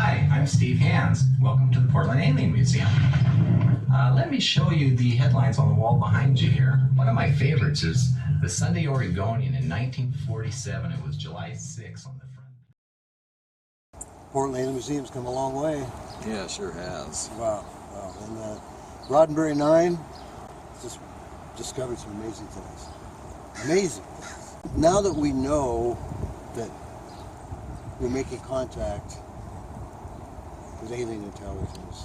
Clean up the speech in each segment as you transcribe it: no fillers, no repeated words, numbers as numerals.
Hi, I'm Steve Hands. Welcome to the Portland Alien Museum. Let me show you the headlines on the wall behind you here. One of my favorites is the Sunday Oregonian in 1947. It was July 6th on the front. Portland Alien Museum's come a long way. Yeah, it sure has. Wow. And Roddenberry 9 just discovered some amazing things. Amazing. Now that we know that we're making contact with alien intelligence,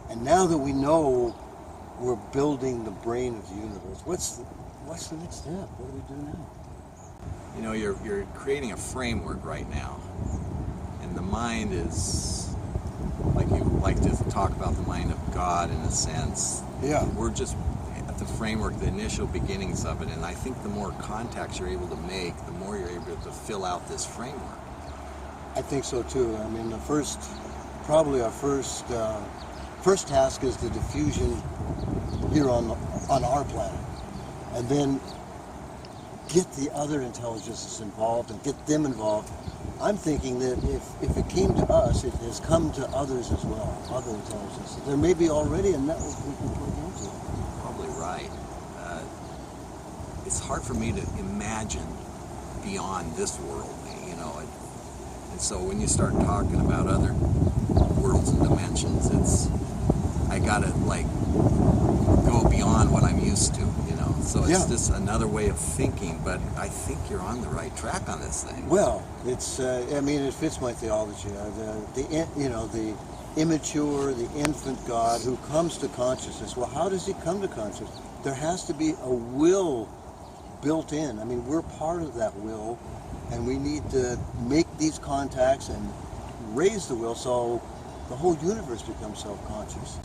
and now that we know we're building the brain of the universe, what's the next step? What do we do now? You know, you're creating a framework right now, and the mind is, like you like to talk about the mind of God in a sense. Yeah. We're just at the framework, the initial beginnings of it, and I think the more contacts you're able to make, the more you're able to fill out this framework. I think so too. I mean, probably our first task is the diffusion here on our planet, and then get the other intelligences involved and get them involved. I'm thinking that if it came to us, it has come to others as well, other intelligences. There may be already a network we can plug into. Probably right. It's hard for me to imagine beyond this world, you know. And so when you start talking about other worlds and dimensions, I gotta like go beyond what I'm used to, you know. So it's just another way of thinking, but I think you're on the right track on this thing. Well, it's I mean, it fits my theology. The immature, the infant God who comes to consciousness. Well, how does he come to consciousness? There has to be a will built in. I mean, we're part of that will, and we need to make these contacts and raise the will so the whole universe becomes self-conscious.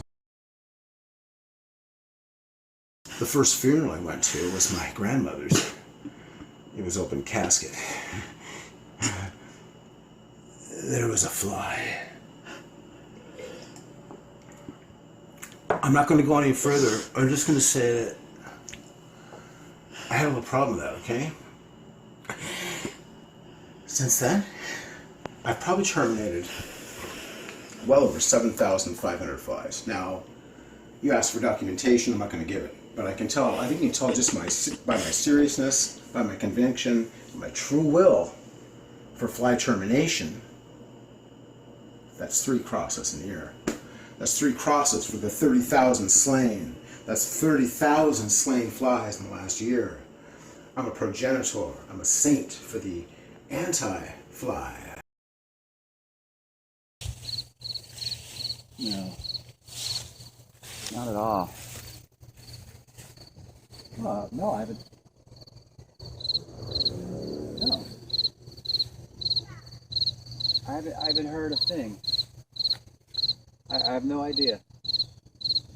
The first funeral I went to was my grandmother's. It was open casket. There was a fly. I'm not going to go any further. I'm just going to say that I have a problem with that, okay? Since then, I've probably terminated well over 7,500 flies. Now, you asked for documentation, I'm not going to give it. But I can tell, I think you can tell just by my seriousness, by my conviction, my true will for fly termination. That's 3 crosses in the year. That's 3 crosses for the 30,000 slain. That's 30,000 slain flies in the last year. I'm a progenitor. I'm a saint for the anti-fly. No, not at all. No, I haven't. No, I haven't heard a thing. I have no idea.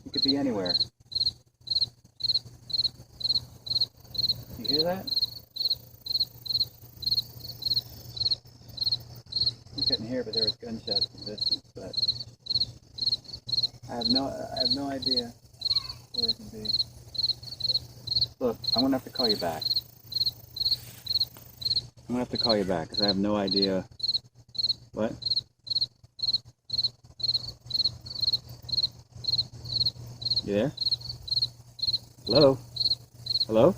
It could be anywhere. You hear that? You couldn't hear, but there was gunshots in the distance. But I have no idea where it can be. Look, I'm gonna have to call you back. I'm gonna have to call you back because I have no idea. What? You there? Hello? Hello?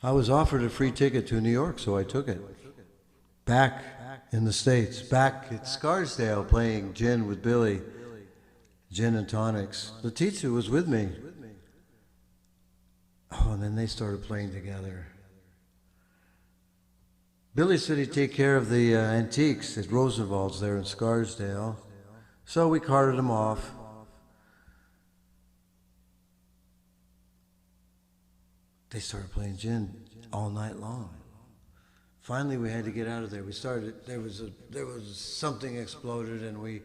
I was offered a free ticket to New York, so I took it. Back in the States, back at Scarsdale playing gin with Billy, gin and tonics. The teacher was with me. Oh, and then they started playing together. Billy said he'd take care of the antiques at Roosevelt's there in Scarsdale. So we carted him off. They started playing gin all night long. Finally, we had to get out of there. There was something exploded, and we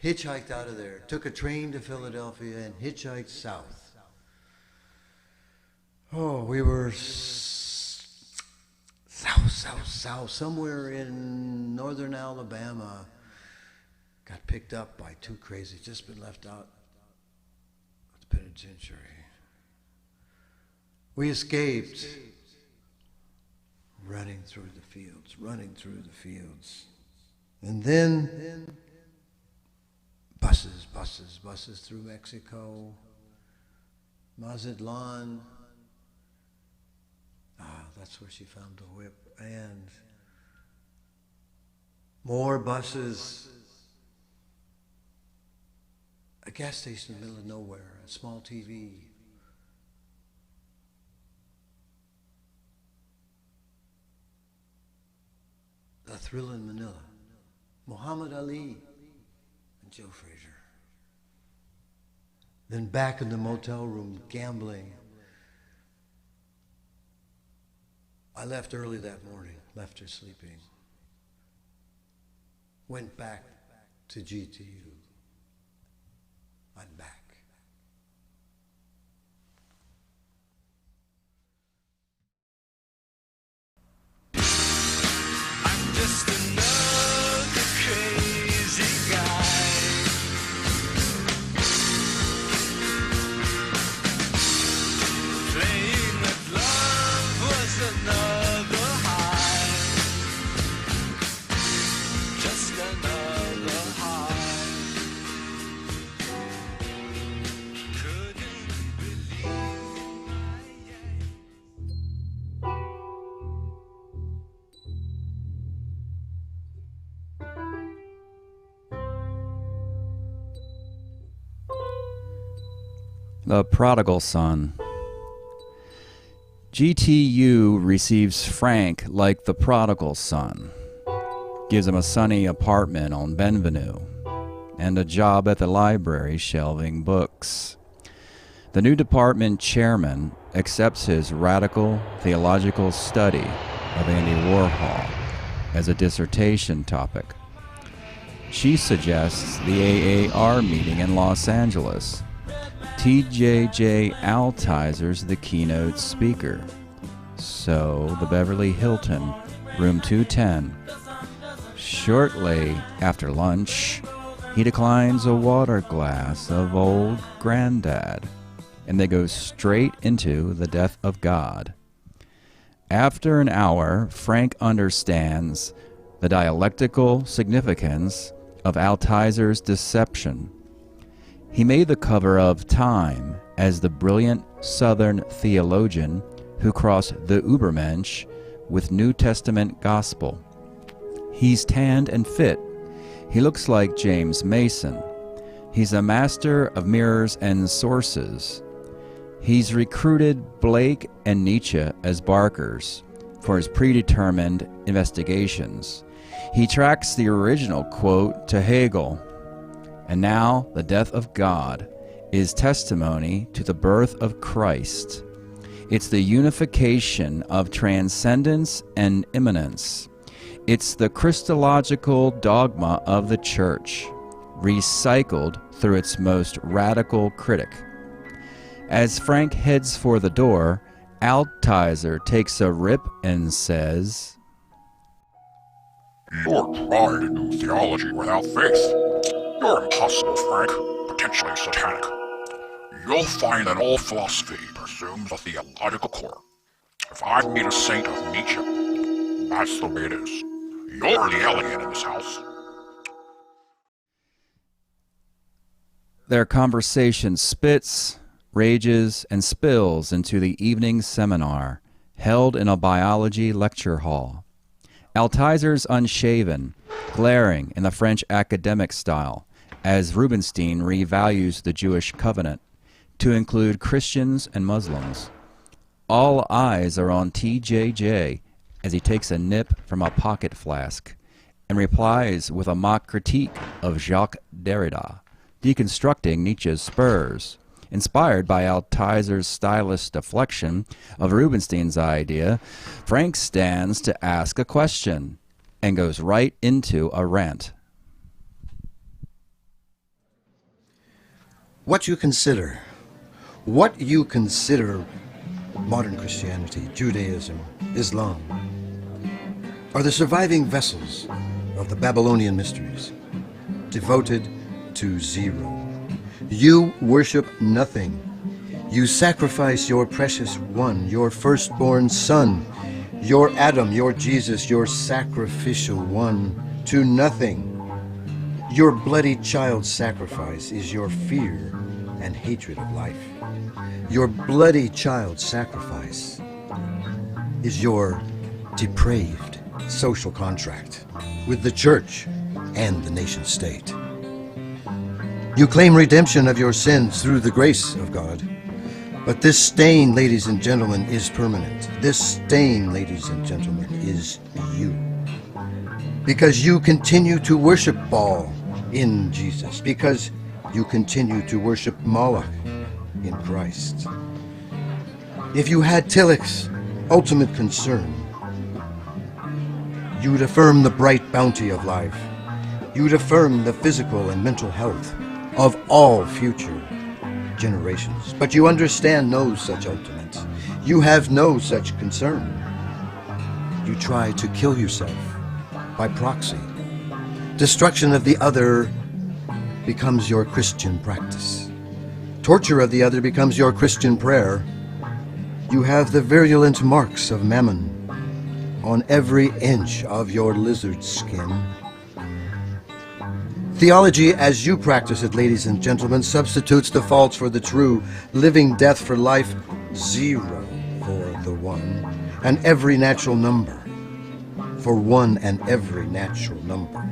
hitchhiked out of there. Took a train to Philadelphia and hitchhiked south. Oh, we were south, somewhere in northern Alabama. Got picked up by two crazies, just been left out of the penitentiary. We escaped. Running through the fields. And then buses through Mexico, Mazatlan. That's where she found the whip. And more buses. A gas station in the middle of nowhere, a small TV. The Thrill in Manila, Muhammad Ali, and Joe Frazier. Then back in the motel room, gambling. I left early that morning, left her sleeping. Went back to GTU. I'm back. Just another crazy guy. Playing that love was another high. Just another high. Couldn't believe my The Prodigal Son. GTU receives Frank like the prodigal son, gives him a sunny apartment on Benvenue, and a job at the library shelving books. The new department chairman accepts his radical theological study of Andy Warhol as a dissertation topic. She suggests the AAR meeting in Los Angeles. TJJ Altizer's the keynote speaker. So the Beverly Hilton, room 210. Shortly after lunch, he declines a water glass of old Granddad, and they go straight into the death of God. After an hour, Frank understands the dialectical significance of Altizer's deception. He made the cover of Time as the brilliant Southern theologian who crossed the Übermensch with New Testament gospel. He's tanned and fit. He looks like James Mason. He's a master of mirrors and sources. He's recruited Blake and Nietzsche as barkers for his predetermined investigations. He tracks the original quote to Hegel. And now the death of God is testimony to the birth of Christ. It's the unification of transcendence and immanence. It's the Christological dogma of the Church, recycled through its most radical critic. As Frank heads for the door, Altizer takes a rip and says, "You're trying to do theology without faith. You're impossible, Frank, potentially satanic. You'll find that all philosophy presumes a theological core. If I meet a saint of Nietzsche, that's the way it is. You're the alien in this house." Their conversation spits, rages, and spills into the evening seminar held in a biology lecture hall. Altizer's unshaven, glaring in the French academic style, as Rubinstein revalues the Jewish covenant to include Christians and Muslims. All eyes are on TJJ as he takes a nip from a pocket flask and replies with a mock critique of Jacques Derrida, deconstructing Nietzsche's spurs. Inspired by Altizer's stylish deflection of Rubinstein's idea, Frank stands to ask a question and goes right into a rant. What you consider modern Christianity, Judaism, Islam, are the surviving vessels of the Babylonian mysteries, devoted to zero. You worship nothing. You sacrifice your precious one, your firstborn son, your Adam, your Jesus, your sacrificial one, to nothing. Your bloody child sacrifice is your fear and hatred of life. Your bloody child sacrifice is your depraved social contract with the church and the nation state. You claim redemption of your sins through the grace of God. But this stain, ladies and gentlemen, is permanent. This stain, ladies and gentlemen, is you. Because you continue to worship Baal in Jesus. Because you continue to worship Moloch in Christ. If you had Tillich's ultimate concern, you would affirm the bright bounty of life. You would affirm the physical and mental health of all future generations. But you understand no such ultimate. You have no such concern. You try to kill yourself by proxy. Destruction of the other becomes your Christian practice. Torture of the other becomes your Christian prayer. You have the virulent marks of mammon on every inch of your lizard skin. Theology, as you practice it, ladies and gentlemen, substitutes the false for the true, living death for life, zero for the one, and every natural number for one and every natural number.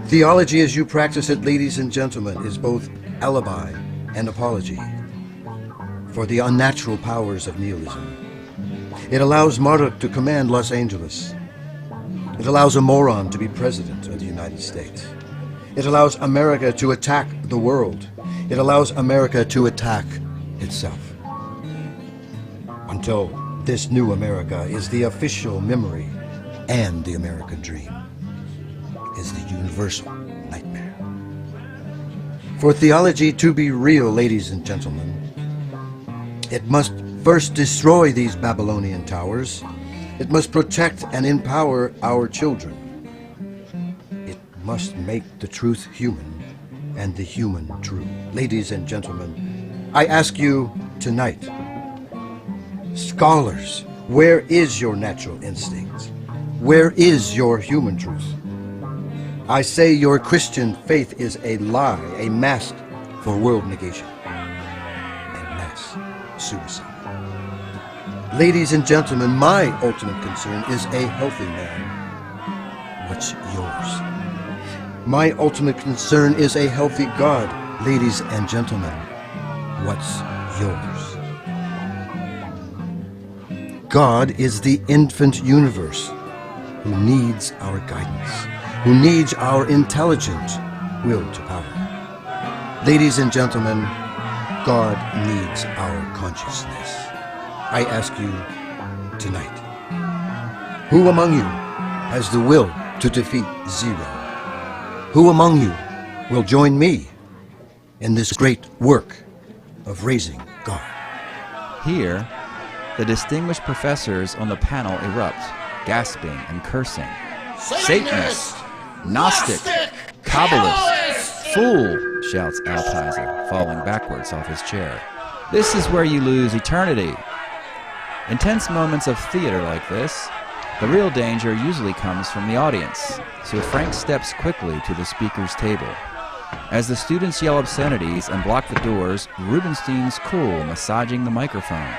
Theology, as you practice it, ladies and gentlemen, is both alibi and apology for the unnatural powers of nihilism. It allows Marduk to command Los Angeles. It allows a moron to be president of the United States. It allows America to attack the world. It allows America to attack itself. Until this new America is the official memory, and the American dream is the universal nightmare. For theology to be real, ladies and gentlemen, it must first destroy these Babylonian towers. It must protect and empower our children. It must make the truth human and the human true. Ladies and gentlemen, I ask you tonight, scholars, where is your natural instinct? Where is your human truth? I say your Christian faith is a lie, a mask for world negation and mass suicide. Ladies and gentlemen, my ultimate concern is a healthy man. What's yours? My ultimate concern is a healthy God. Ladies and gentlemen, what's yours? God is the infant universe who needs our guidance, who needs our intelligent will to power. Ladies and gentlemen, God needs our consciousness. I ask you tonight, who among you has the will to defeat zero? Who among you will join me in this great work of raising God? Here, the distinguished professors on the panel erupt, gasping and cursing. Satanist! Gnostic! Kabbalist! Fool! Shouts Altizer, falling backwards off his chair. This is where you lose eternity. In tense moments of theater like this, the real danger usually comes from the audience, so Frank steps quickly to the speaker's table. As the students yell obscenities and block the doors, Rubinstein's cool, massaging the microphone.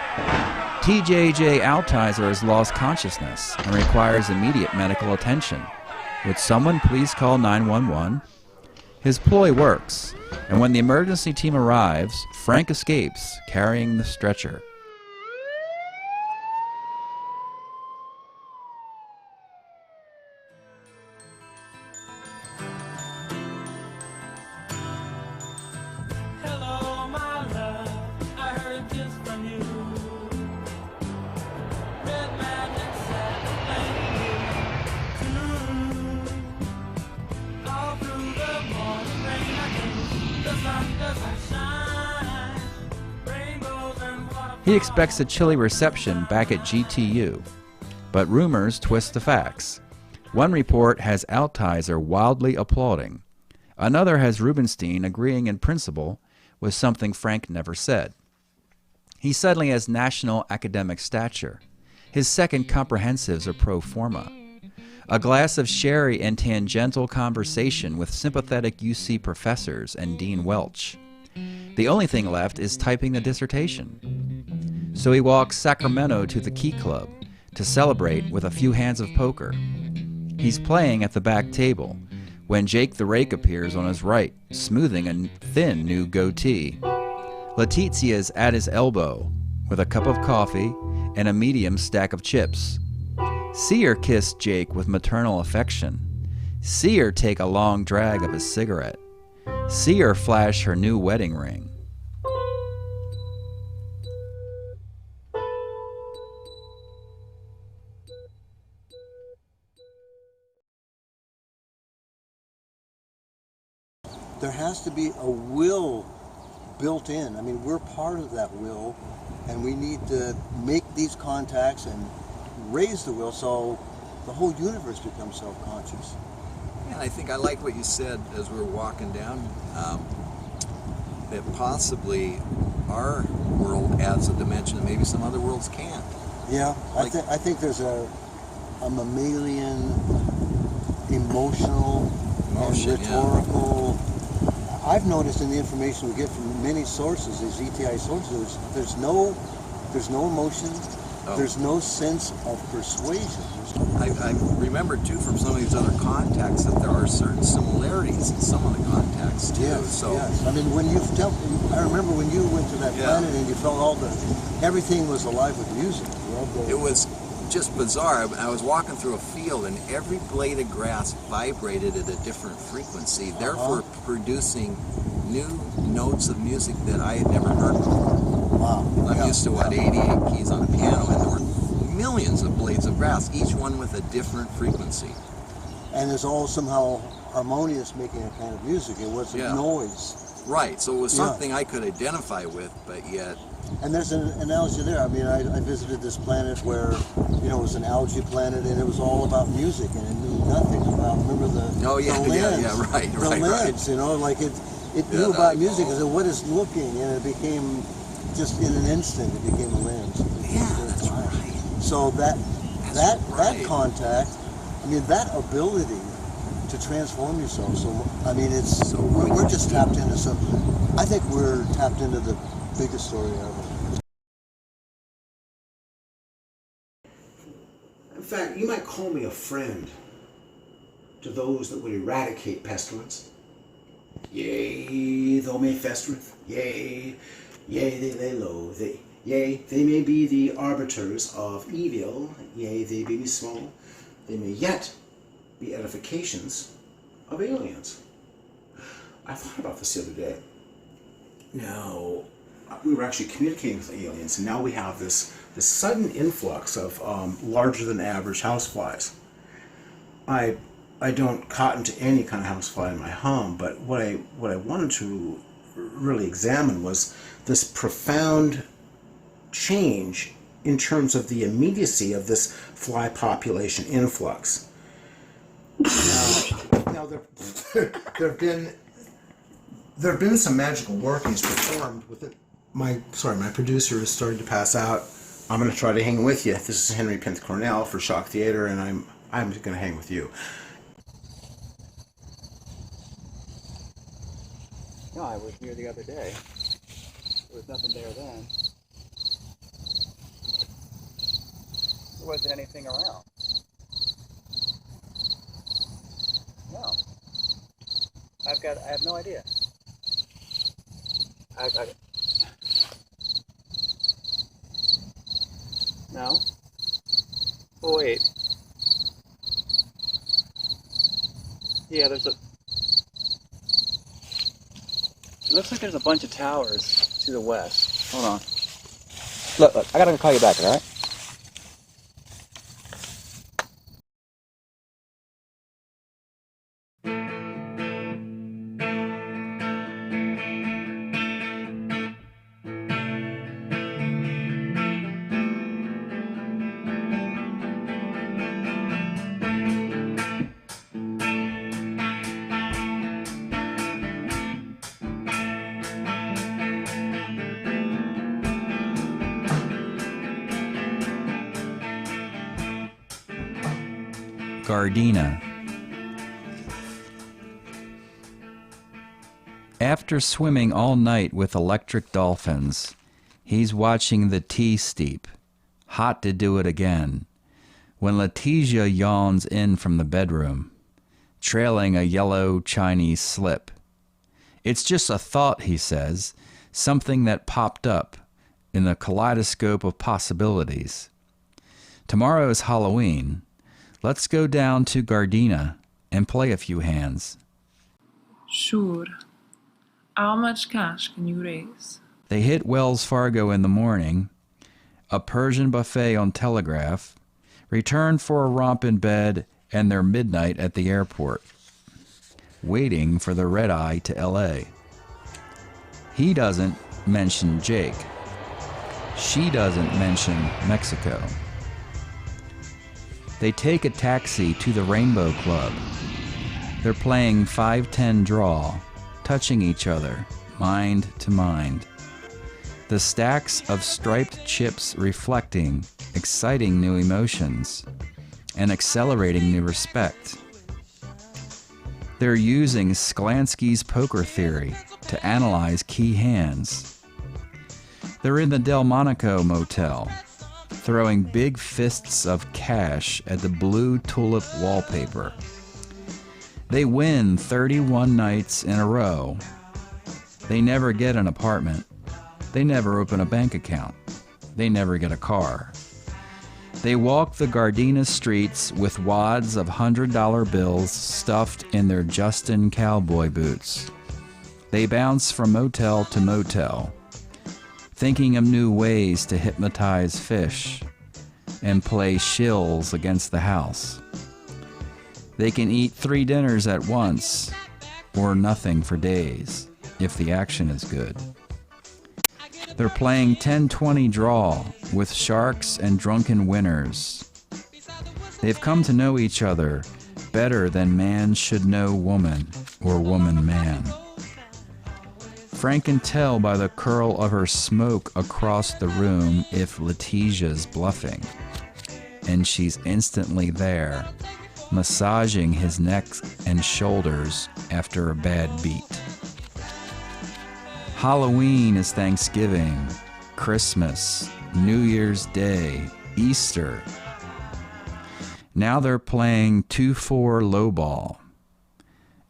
TJJ Altizer has lost consciousness and requires immediate medical attention. Would someone please call 911? His ploy works, and when the emergency team arrives, Frank escapes, carrying the stretcher. Hello, my love. I heard this from you. Red magnet said all through the morning rain, I can the sun doesn't shine. Rainbows and waterfalls. He expects a chilly reception back at GTU, but rumors twist the facts. One report has Altizer wildly applauding. Another has Rubenstein agreeing in principle with something Frank never said. He suddenly has national academic stature. His second comprehensives are pro forma. A glass of sherry and tangential conversation with sympathetic UC professors and Dean Welch. The only thing left is typing the dissertation. So he walks Sacramento to the Key Club to celebrate with a few hands of poker. He's playing at the back table when Jake the Rake appears on his right, smoothing a thin new goatee. Letitia's at his elbow with a cup of coffee and a medium stack of chips. See her kiss Jake with maternal affection. See her take a long drag of his cigarette. See her flash her new wedding ring. There has to be a will built in. I mean, we're part of that will, and we need to make these contacts and raise the will so the whole universe becomes self-conscious. Yeah, I think I like what you said as we were walking down, that possibly our world adds a dimension that maybe some other worlds can't. Yeah, I think there's a mammalian, emotional, and Emotion, rhetorical. I've noticed in the information we get from many sources, these ETI sources, there's no emotion, there's no sense of persuasion. I remember too from some of these other contacts that there are certain similarities in some of the contacts too. Yes. I mean, I remember when you went to that planet and you felt everything was alive with music. It was just bizarre. I was walking through a field and every blade of grass vibrated at a different frequency, therefore producing new notes of music that I had never heard before. Wow. I'm used to 88 keys on a piano, and there were millions of blades of grass, each one with a different frequency. And it's all somehow harmonious, making a kind of music. It wasn't noise. Right, so it was something I could identify with, but yet... And there's an analogy there. I mean, I visited this planet where, it was an algae planet, and it was all about music, and it knew nothing about, remember the lens. Like it knew about music, and what is looking, and it became, just in an instant, it became a lens. Yeah, that's right. So that contact, I mean, that ability to transform yourself. So, I mean, we're just tapped into something. I think we're tapped into the biggest story ever. In fact, you might call me a friend to those that would eradicate pestilence. Yea, though may festereth. Yea, they lay low. Yea, they may be the arbiters of evil. Yea, they may be small. They may yet be edifications of aliens. I thought about this the other day. Now, we were actually communicating with aliens, and now we have this sudden influx of larger than average houseflies. I don't cotton to any kind of housefly in my home, but what I wanted to really examine was this profound change in terms of the immediacy of this fly population influx. Now there have been some magical workings performed with it. My producer is starting to pass out. I'm going to try to hang with you. This is Henry Pinth Cornell for Shock Theater, and I'm going to hang with you. No, I was here the other day. There was nothing there then. Was there anything around? No. I have no idea. No? Oh, wait. Yeah, it looks like there's a bunch of towers to the west. Hold on. Look, I gotta call you back, alright? Gardena. After swimming all night with electric dolphins, he's watching the T-steep, hot to do it again, when Letitia yawns in from the bedroom, trailing a yellow Chinese slip. It's just a thought, he says, something that popped up in the kaleidoscope of possibilities. Tomorrow is Halloween. Let's go down to Gardena and play a few hands. Sure. How much cash can you raise? They hit Wells Fargo in the morning, a Persian buffet on Telegraph, return for a romp in bed, and their midnight at the airport, waiting for the red-eye to L.A. He doesn't mention Jake. She doesn't mention Mexico. They take a taxi to the Rainbow Club. They're playing 5-10 draw, touching each other, mind to mind. The stacks of striped chips reflecting exciting new emotions and accelerating new respect. They're using Sklansky's poker theory to analyze key hands. They're in the Delmonico Motel, throwing big fists of cash at the blue tulip wallpaper. They win 31 nights in a row. They never get an apartment. They never open a bank account. They never get a car. They walk the Gardena streets with wads of $100 bills stuffed in their Justin cowboy boots. They bounce from motel to motel, thinking of new ways to hypnotize fish and play shills against the house. They can eat 3 dinners at once, or nothing for days, if the action is good. They're playing 10-20 draw with sharks and drunken winners. They've come to know each other better than man should know woman or woman man. Frank can tell by the curl of her smoke across the room if Letitia's bluffing, and she's instantly there, massaging his neck and shoulders after a bad beat. Halloween is Thanksgiving, Christmas, New Year's Day, Easter. Now they're playing 2-4 lowball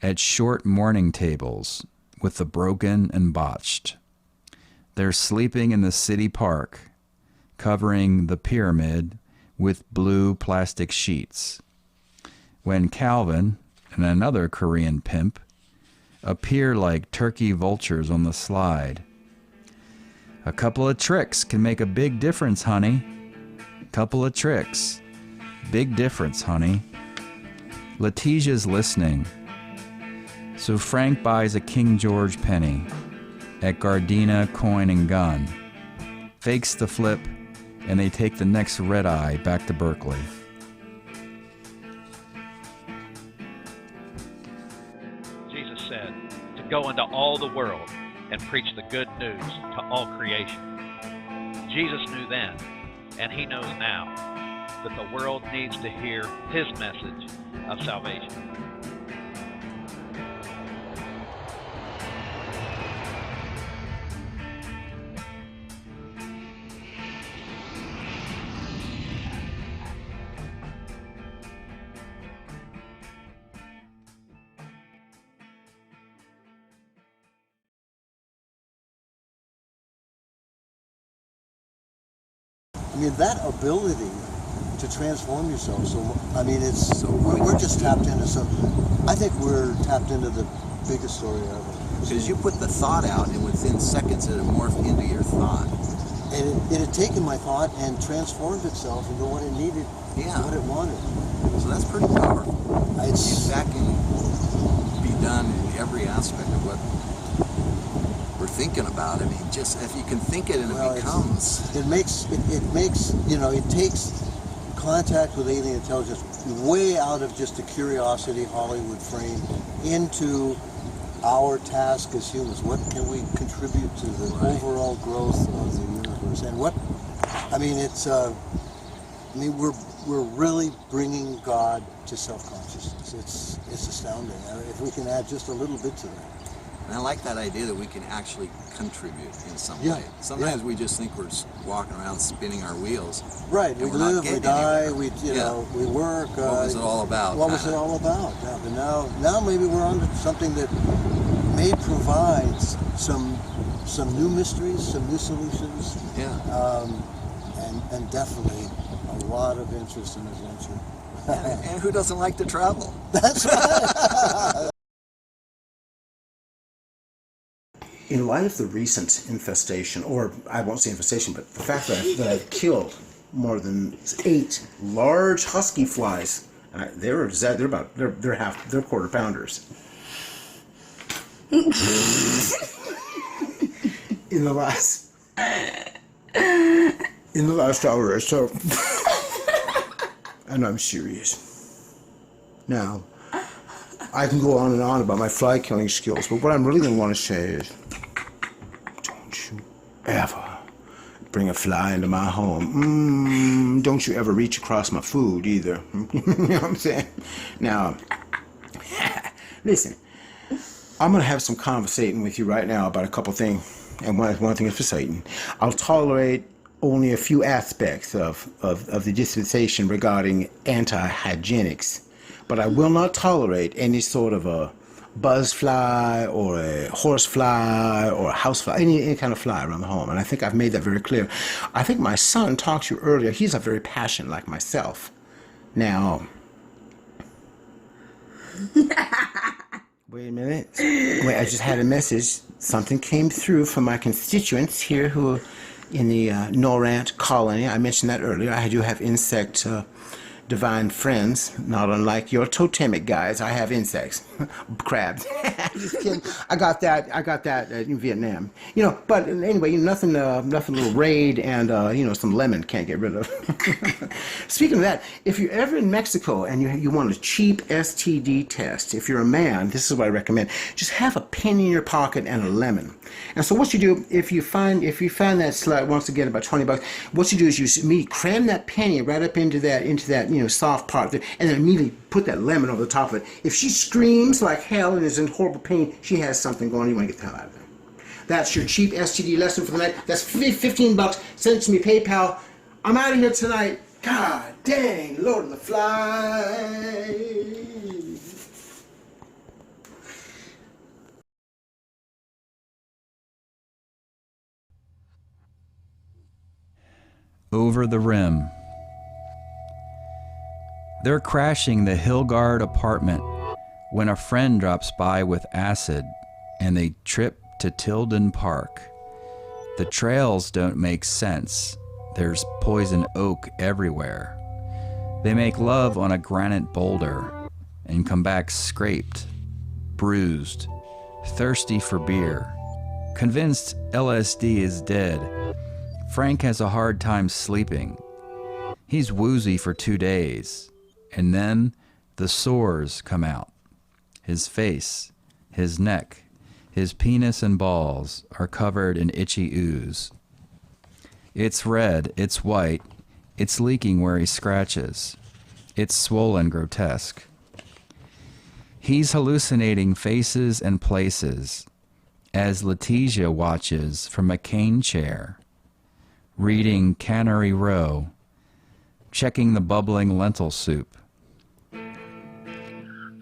at short morning tables with the broken and botched. They're sleeping in the city park, covering the pyramid with blue plastic sheets, when Calvin and another Korean pimp appear like turkey vultures on the slide. A couple of tricks can make a big difference, honey. Couple of tricks. Big difference, honey. Letitia's listening. So Frank buys a King George penny at Gardena Coin and Gun, fakes the flip, and they take the next red-eye back to Berkeley. Jesus said to go into all the world and preach the good news to all creation. Jesus knew then, and he knows now, that the world needs to hear his message of salvation. I mean, that ability to transform yourself. So, I mean, it's we're just tapped into some. I think we're tapped into the biggest story ever. Because you put the thought out, and within seconds it morphed into your thought. And it had taken my thought and transformed itself into what it needed, what it wanted. So that's pretty powerful. That can be done in every aspect of what we're thinking about. I mean, just if you can think it and it becomes. It makes, you know, it takes contact with alien intelligence way out of just a curiosity Hollywood frame into our task as humans. What can we contribute to the overall growth of the universe? And what, I mean, it's, I mean, we're really bringing God to self-consciousness. It's astounding. If we can add just a little bit to that. And I like that idea that we can actually contribute in some way. Sometimes we just think we're walking around spinning our wheels. Right, we live, we die, we know, we work. What was it all about? What was it all about? Yeah, but now maybe we're on to something that may provide some new mysteries, some new solutions. Yeah. And definitely a lot of interest in adventure. And who doesn't like to travel? That's right. In light of the recent infestation, or I won't say infestation, but the fact that I've killed more than 8 large husky flies, they're quarter pounders. in the last hour or so, and I'm serious. Now, I can go on and on about my fly killing skills, but what I'm really going to want to say is, don't you ever bring a fly into my home. Don't you ever reach across my food either. You know what I'm saying? Now, listen, I'm going to have some conversating with you right now about a couple things, and one thing is for Satan. I'll tolerate only a few aspects of the dispensation regarding anti-hygienics, but I will not tolerate any sort of a buzz fly or a horse fly or a house fly, any kind of fly around the home. And I think I've made that very clear. I think my son talked to you earlier. He's a very passionate like myself. Now, wait a minute. Wait, I just had a message. Something came through from my constituents here who are in the Norant colony. I mentioned that earlier. I do have insect divine friends, not unlike your totemic guys. I have insects, crabs. Just kidding. I got that in Vietnam. You know, but anyway, nothing a little raid and some lemon can't get rid of. Speaking of that, if you're ever in Mexico and you want a cheap STD test, if you're a man, this is what I recommend. Just have a penny in your pocket and a lemon. And so what you do, if you find that slut wants to get about $20, what you do is you immediately cram that penny right up into that soft part there, and then immediately put that lemon over the top of it. If she screams like hell and is in horrible pain, she has something going on. You want to get the hell out of there. That's your cheap STD lesson for the night. That's $15. Send it to me, PayPal. I'm out of here tonight. God dang, Lord of the Flies. Over the rim. They're crashing the Hillgard apartment when a friend drops by with acid and they trip to Tilden Park. The trails don't make sense. There's poison oak everywhere. They make love on a granite boulder and come back scraped, bruised, thirsty for beer, convinced LSD is dead. Frank has a hard time sleeping. He's woozy for 2 days. And then the sores come out. His face, his neck, his penis and balls are covered in itchy ooze. It's red, it's white, it's leaking where he scratches. It's swollen grotesque. He's hallucinating faces and places as Letitia watches from a cane chair, reading Cannery Row, checking the bubbling lentil soup.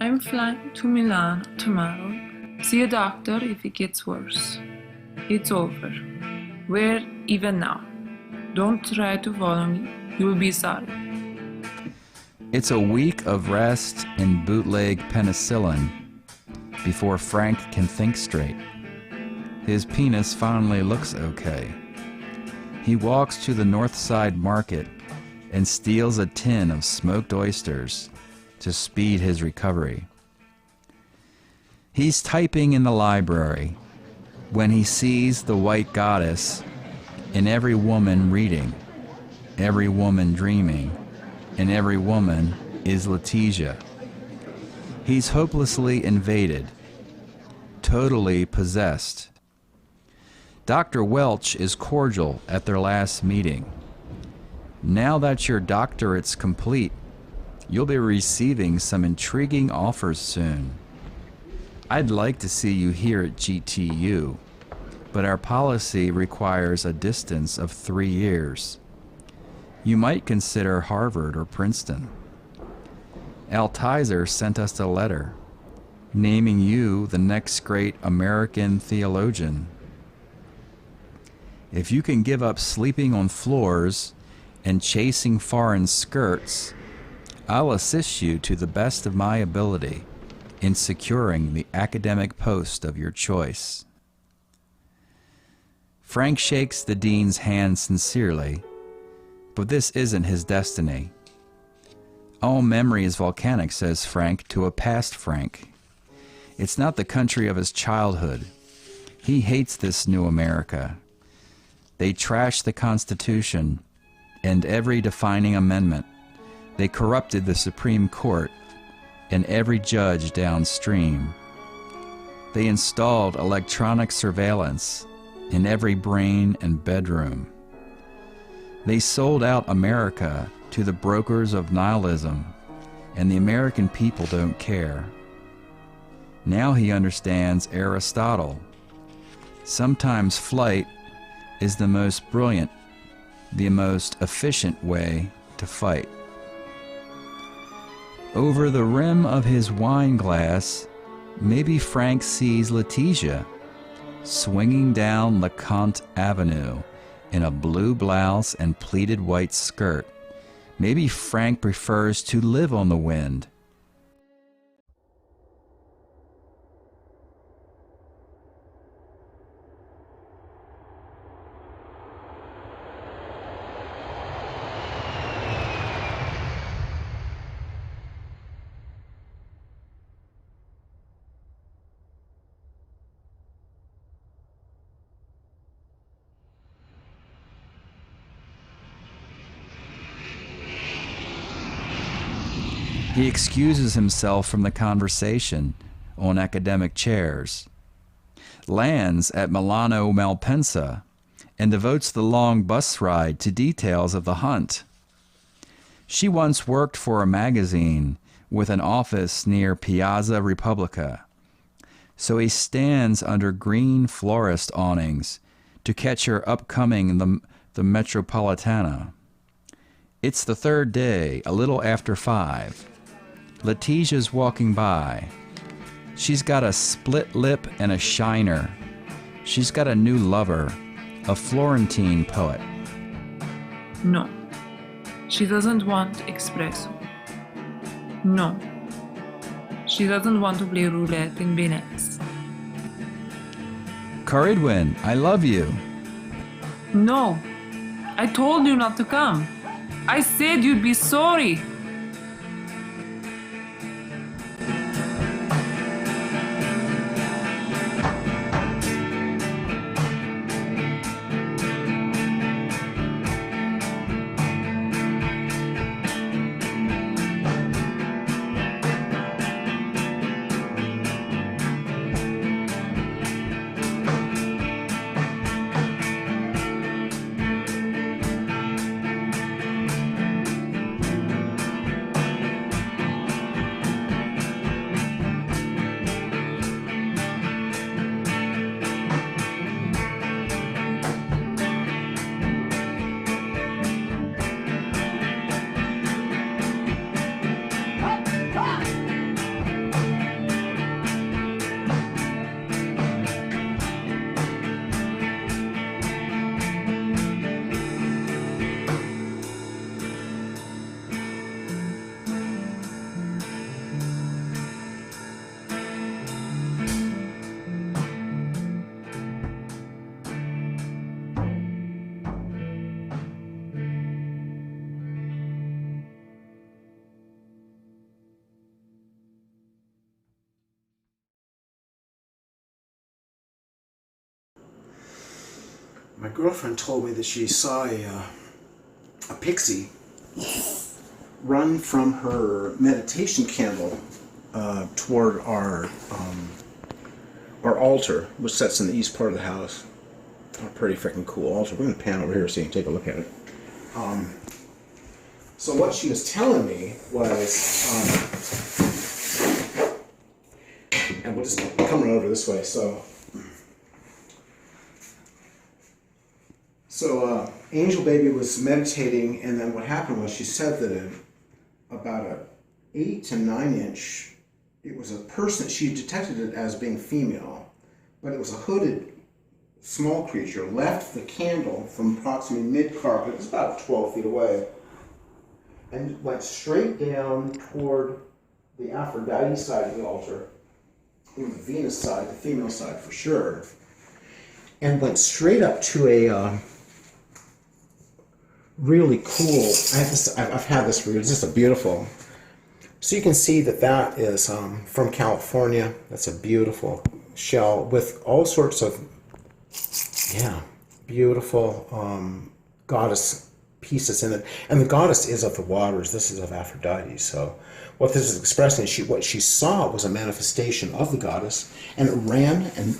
I'm flying to Milan tomorrow. See a doctor if it gets worse. It's over. We're even now. Don't try to follow me. You will be sorry. It's a week of rest and bootleg penicillin before Frank can think straight. His penis finally looks okay. He walks to the North Side Market and steals a tin of smoked oysters to speed his recovery. He's typing in the library when he sees the white goddess in every woman reading, every woman dreaming, and every woman is Letizia. He's hopelessly invaded, totally possessed. Dr. Welch is cordial at their last meeting. Now that your doctorate's complete, you'll be receiving some intriguing offers soon. I'd like to see you here at GTU, but our policy requires a distance of 3 years. You might consider Harvard or Princeton. Altizer sent us a letter naming you the next great American theologian. If you can give up sleeping on floors and chasing foreign skirts, I'll assist you to the best of my ability in securing the academic post of your choice. Frank shakes the dean's hand sincerely, but this isn't his destiny. All memory is volcanic, says Frank to a past Frank. It's not the country of his childhood. He hates this new America. They trash the Constitution and every defining amendment. They corrupted the Supreme Court and every judge downstream. They installed electronic surveillance in every brain and bedroom. They sold out America to the brokers of nihilism, and the American people don't care. Now he understands Aristotle. Sometimes flight is the most brilliant, the most efficient way to fight. Over the rim of his wine glass, maybe Frank sees Letizia swinging down LeConte Avenue in a blue blouse and pleated white skirt. Maybe Frank prefers to live on the wind. He excuses himself from the conversation on academic chairs, lands at Milano Malpensa, and devotes the long bus ride to details of the hunt. She once worked for a magazine with an office near Piazza Repubblica, so he stands under green florist awnings to catch her upcoming the Metropolitana. It's the third day, a little after 5. Letizia's walking by. She's got a split lip and a shiner. She's got a new lover, a Florentine poet. No. She doesn't want espresso. No. She doesn't want to play roulette in Venice. Caridwen, I love you. No. I told you not to come. I said you'd be sorry. my girlfriend told me that she saw a pixie run from her meditation candle toward our altar, which sits in the east part of the house. A pretty freaking cool altar. We're going to pan over here so you can take a look at it. So what she was telling me was, and we'll just come right over this way. So Angel Baby was meditating, and then what happened was she said that about a 8 to 9 inch, it was a person, she detected it as being female, but it was a hooded small creature, left the candle from approximately mid-carpet, it was about 12 feet away, and went straight down toward the Aphrodite side of the altar, the Venus side, the female side for sure, and went straight up to a really cool, I've had this for years, it's just a beautiful, so you can see that is from California. That's a beautiful shell with all sorts of, beautiful goddess pieces in it. And the goddess is of the waters, this is of Aphrodite. So what this is expressing, what she saw was a manifestation of the goddess, and it ran and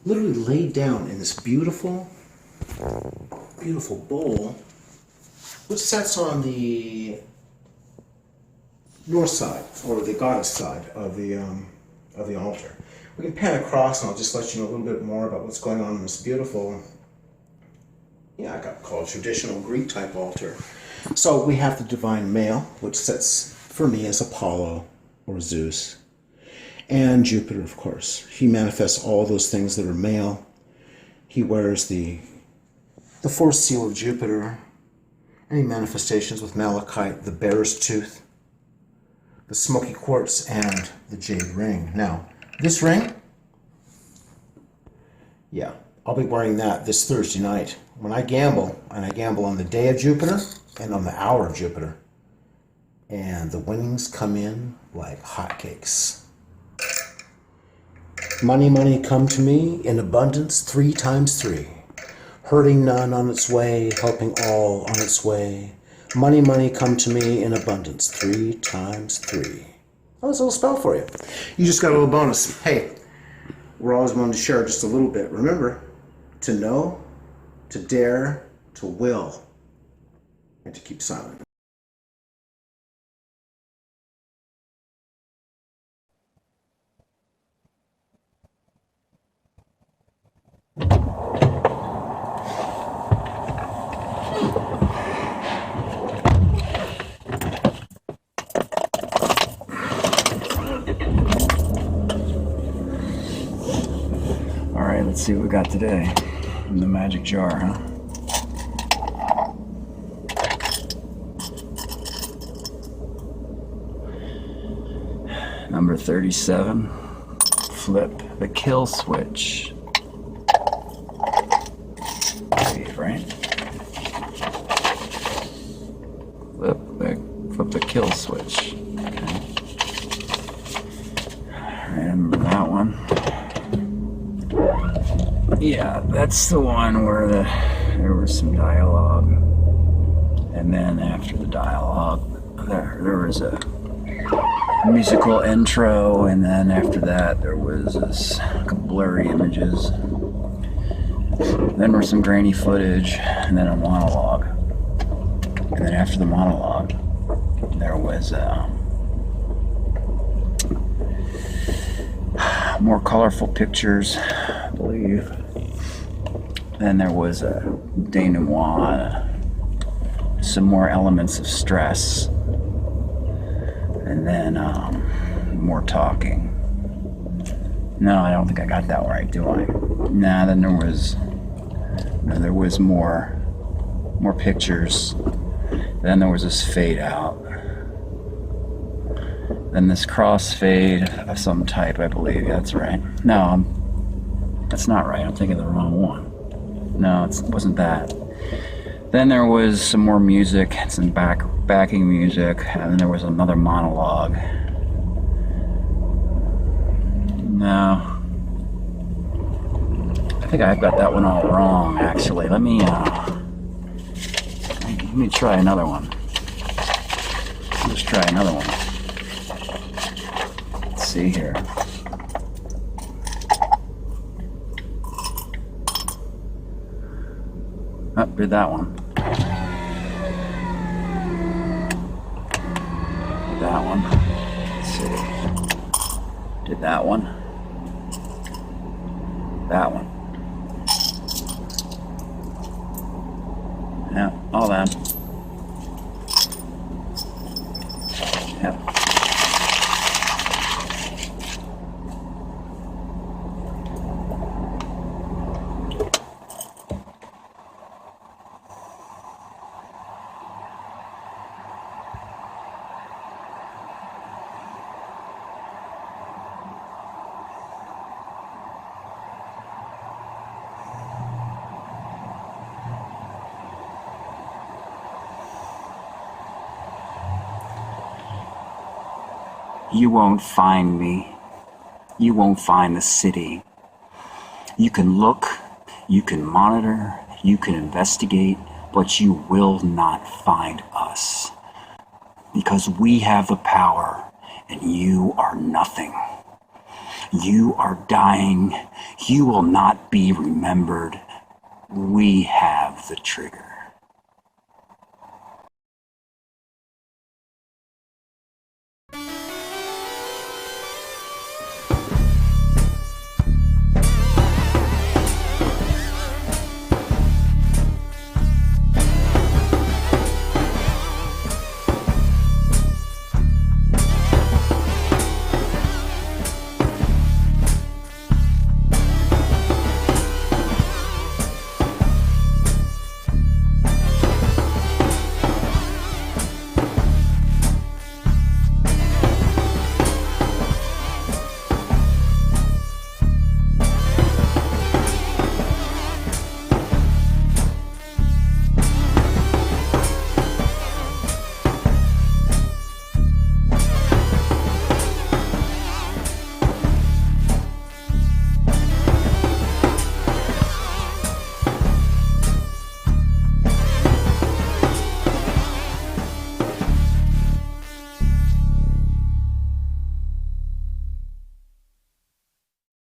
literally laid down in this beautiful, beautiful bowl, which sits on the north side, or the goddess side of the altar. We can pan across, and I'll just let you know a little bit more about what's going on in this beautiful, I got called traditional Greek type altar. So we have the divine male, which sits for me as Apollo or Zeus, and Jupiter, of course. He manifests all those things that are male. He wears the fourth seal of Jupiter. Any manifestations with malachite, the bear's tooth, the smoky quartz, and the jade ring. Now, this ring, I'll be wearing that this Thursday night. When I gamble, and I gamble on the day of Jupiter and on the hour of Jupiter, and the winnings come in like hotcakes. Money, money, come to me in abundance 3 times 3. Hurting none on its way, helping all on its way. Money, money, come to me in abundance 3 times 3. Oh, that's a little spell for you. You just got a little bonus. Hey, we're always wanting to share just a little bit. Remember, to know, to dare, to will, and to keep silent. Let's see what we got today in the magic jar, huh? Number 37, flip the kill switch. Right? Flip the kill switch. Okay. I remember that one. Yeah, that's the one where there was some dialogue, and then after the dialogue, there was a musical intro, and then after that there was this blurry images. Then there was some grainy footage, and then a monologue. And then after the monologue, there was more colorful pictures, I believe. Then there was a denouement, some more elements of stress, and then more talking. No, I don't think I got that right, do I? Nah, then there was more pictures. Then there was this fade out. Then this crossfade of some type, I believe. That's right. No, that's not right. I'm thinking the wrong one. No, it wasn't that. Then there was some more music, some backing music, and then there was another monologue. No. I think I've got that one all wrong, actually. Let me try another one. Let's try another one. Let's see here. Oh, did that one. Did that one. Let's see. Did that one. That one. Yeah, all that. Yep. You won't find me. You won't find the city. You can look, you can monitor, you can investigate, but you will not find us. Because we have the power, and you are nothing. You are dying. You will not be remembered. We have the trigger.